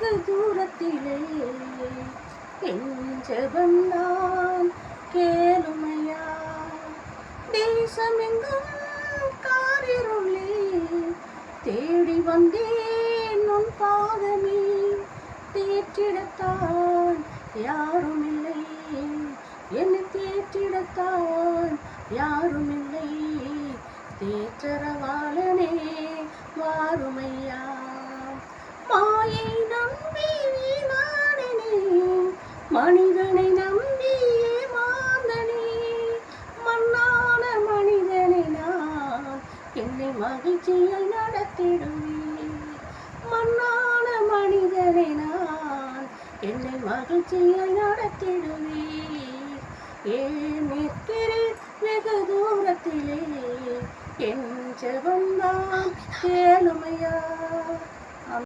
வெகு தூரத்திலே என் ஜெபந்தான் கேளுமையா. தேசமெங்கும் காரிருளே தேடி வந்தேன் உன் பாதமே. தேற்றிடத்தான் யாருமில்லை, என்னை தேற்றிடத்தான் யாருமில்லை. தேற்றரவாளனே வாருமையா. மாயை நம்பி வீணானே, மனிதனை நம்பி ஏமாந்தனே. மண்ணான மனிதனை நான் என்னை மகிழ்ச்சியாய் நடத்திடுவேன். மண்ணான மனிதனை நான் என்னை மகிழ்ச்சியாய் நடத்திடுவேன். ஏன் நிற்கிறேன் வெகு தூரத்திலே என் ஜெபந்தான் கேளுமையா.